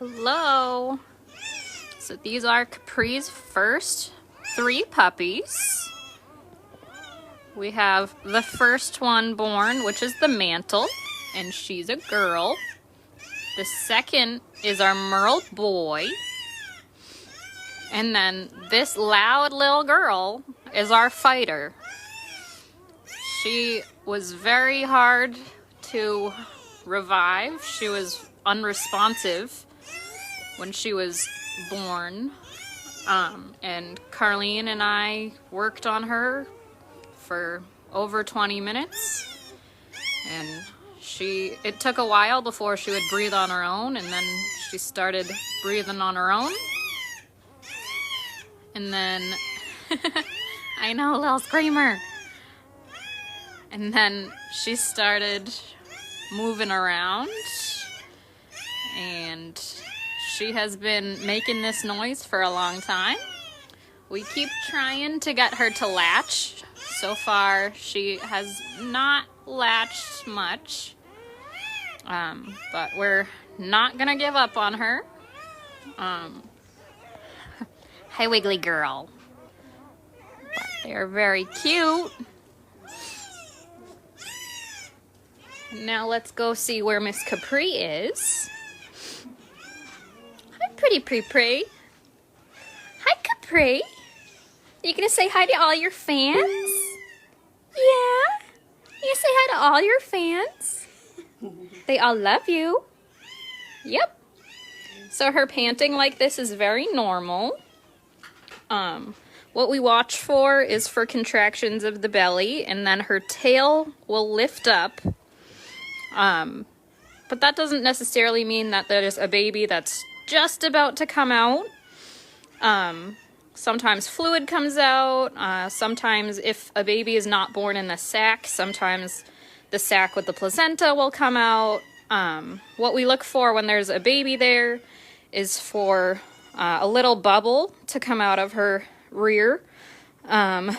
Hello. So these are Capri's first 3 puppies. We have the first one born, which is the Mantle, and she's a girl. The second is our Merle boy. And then this loud little girl is our Fighter. She was very hard to revive. She was unresponsive when she was born. And Carlene and I worked on her for over 20 minutes. And it took a while before she would breathe on her own, and then she started breathing on her own. And then, I know, little screamer. And then she started moving around, and she has been making this noise for a long time. We keep trying to get her to latch. So far, she has not latched much, but we're not gonna give up on her. Hi, Wiggly girl. But they're very cute. Now let's go see where Miss Capri is. Hi, pretty Pri. Hi, Capri. Are you gonna say hi to all your fans? Yeah? You say hi to all your fans? They all love you. Yep. So her panting like this is very normal. What we watch for is for contractions of the belly, and then her tail will lift up. But that doesn't necessarily mean that there's a baby that's just about to come out. Sometimes fluid comes out. Sometimes if a baby is not born in the sac, sometimes the sac with the placenta will come out. What we look for when there's a baby there is for a little bubble to come out of her rear. And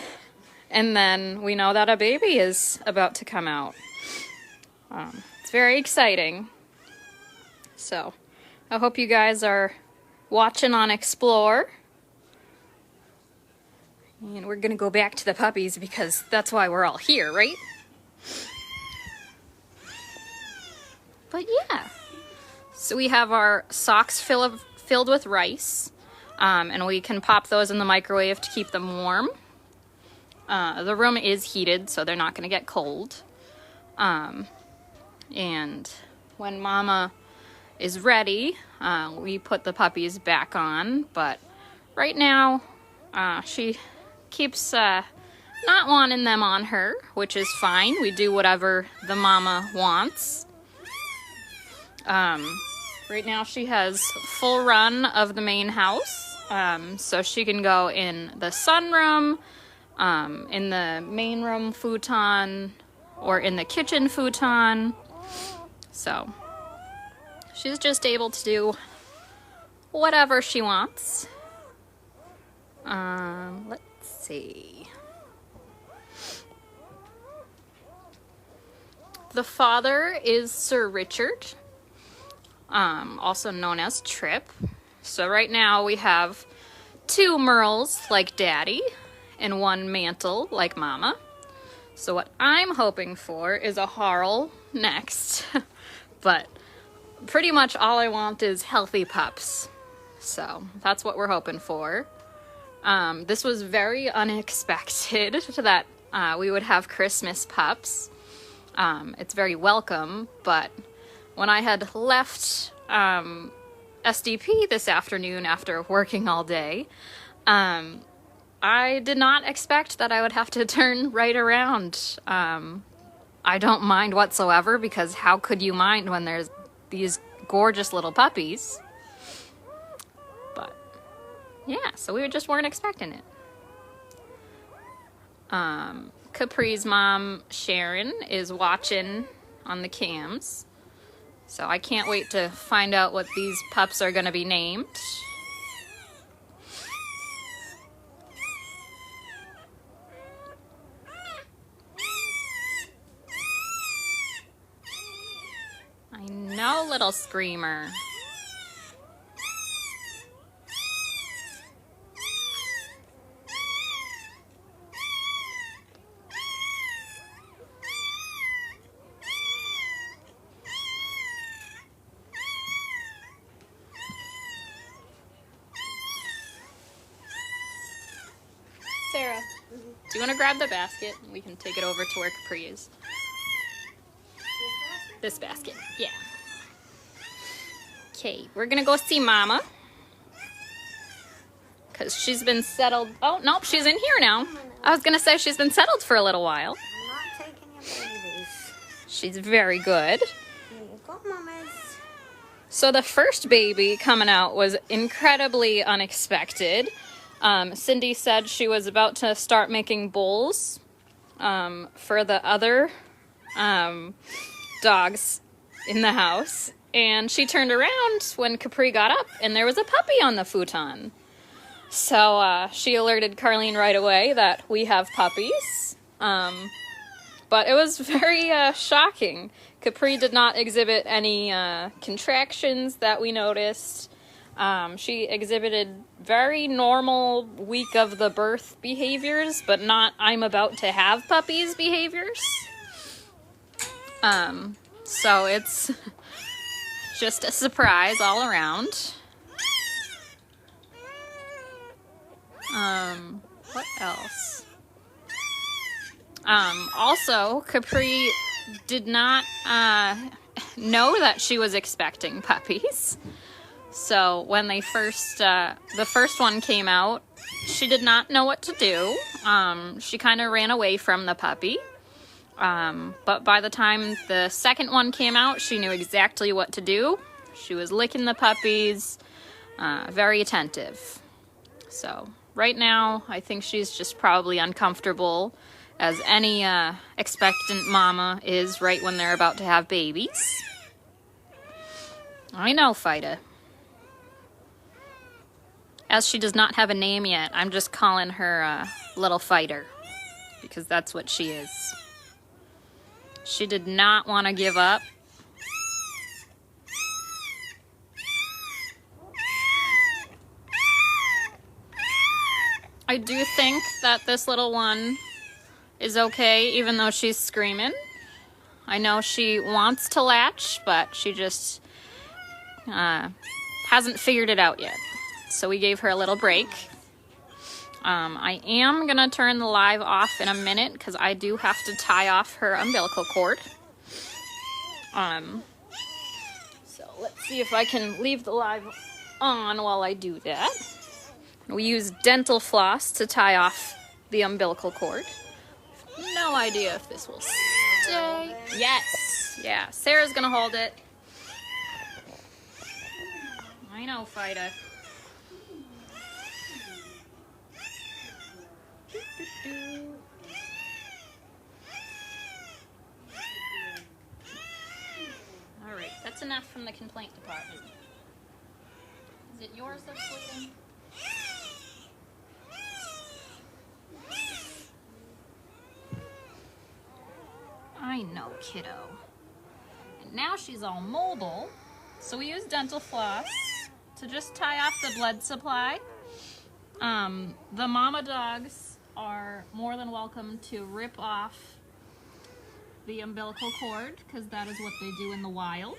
then we know that a baby is about to come out. It's very exciting. So I hope you guys are watching on Explore. And we're gonna go back to the puppies because that's why we're all here, right? But yeah. So we have our socks filled with rice. And we can pop those in the microwave to keep them warm. The room is heated, so they're not gonna get cold. And when Mama is ready, we put the puppies back on. But right now, she keeps not wanting them on her, which is fine. We do whatever the mama wants. Right now she has full run of the main house. So she can go in the sunroom, in the main room futon, or in the kitchen futon. So she's just able to do whatever she wants. Let's see. The father is Sir Richard, also known as Trip. So right now we have 2 Merles like Daddy and 1 Mantle like Mama. So what I'm hoping for is a Harl next. But pretty much all I want is healthy pups. So that's what we're hoping for. This was very unexpected that we would have Christmas pups. It's very welcome, but when I had left SDP this afternoon after working all day, I did not expect that I would have to turn right around. I don't mind whatsoever, because how could you mind when there's these gorgeous little puppies? But yeah, so we just weren't expecting it. Capri's mom, Sharon, is watching on the cams. So I can't wait to find out what these pups are going to be named. I know, little screamer. Do you want to grab the basket? We can take it over to where Capri is. This basket, yeah. Okay, we're gonna go see Mama. Because she's been settled. Oh, nope, she's in here now. I was gonna say she's been settled for a little while. I'm not taking your babies. She's very good. Here you go, mamas. So the first baby coming out was incredibly unexpected. Cindy said she was about to start making bowls for the other dogs in the house. And she turned around when Capri got up and there was a puppy on the futon. So she alerted Carlene right away that we have puppies. But it was very shocking. Capri did not exhibit any contractions that we noticed. She exhibited very normal week of the birth behaviors, but not I'm about to have puppies behaviors. So it's just a surprise all around. What else? Also, Capri did not know that she was expecting puppies. So when they the first one came out, she did not know what to do. She kind of ran away from the puppy. But by the time the second one came out, she knew exactly what to do. She was licking the puppies, very attentive. So right now, I think she's just probably uncomfortable, as any expectant mama is right when they're about to have babies. I know, Fida. As she does not have a name yet, I'm just calling her Little Fighter, because that's what she is. She did not want to give up. I do think that this little one is okay, even though she's screaming. I know she wants to latch, but she just hasn't figured it out yet. So we gave her a little break. I am gonna turn the live off in a minute because I do have to tie off her umbilical cord. So let's see if I can leave the live on while I do that. We use dental floss to tie off the umbilical cord. No idea if this will stay. Yes. Yeah, Sarah's gonna hold it. I know, Fida. All right, that's enough from the complaint department. Is it yours that's sleeping? I know, kiddo. And now she's all mobile, so we use dental floss to just tie off the blood supply. The mama dogs are more than welcome to rip off the umbilical cord, because that is what they do in the wild.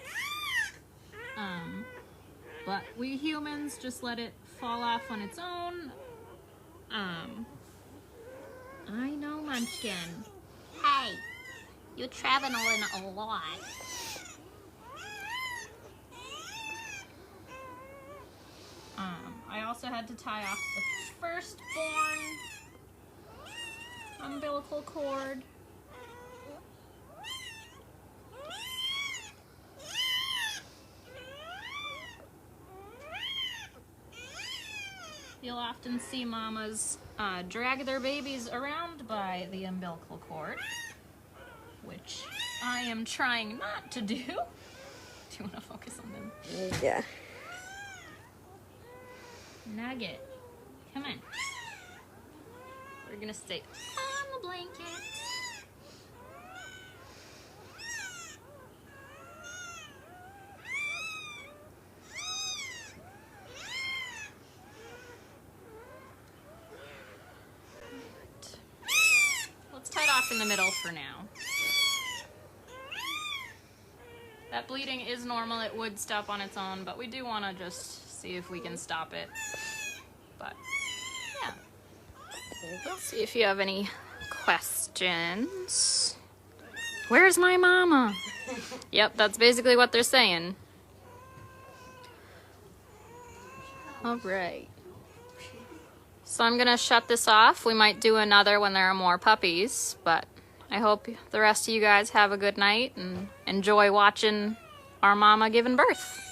But we humans just let it fall off on its own. I know, Munchkin. Hey, you're traveling a lot. I also had to tie off the firstborn umbilical cord. You'll often see mamas drag their babies around by the umbilical cord, which I am trying not to do. Do you want to focus on them? Yeah. Nugget, come on. We're gonna stay on the blanket. Let's tie it off in the middle for now. That bleeding is normal. It would stop on its own, but we do want to just see if we can stop it. But, yeah. Here you go. See if you have any questions. Where's my mama? Yep, that's basically what they're saying. All right. So I'm gonna shut this off. We might do another when there are more puppies, but I hope the rest of you guys have a good night and enjoy watching our mama giving birth.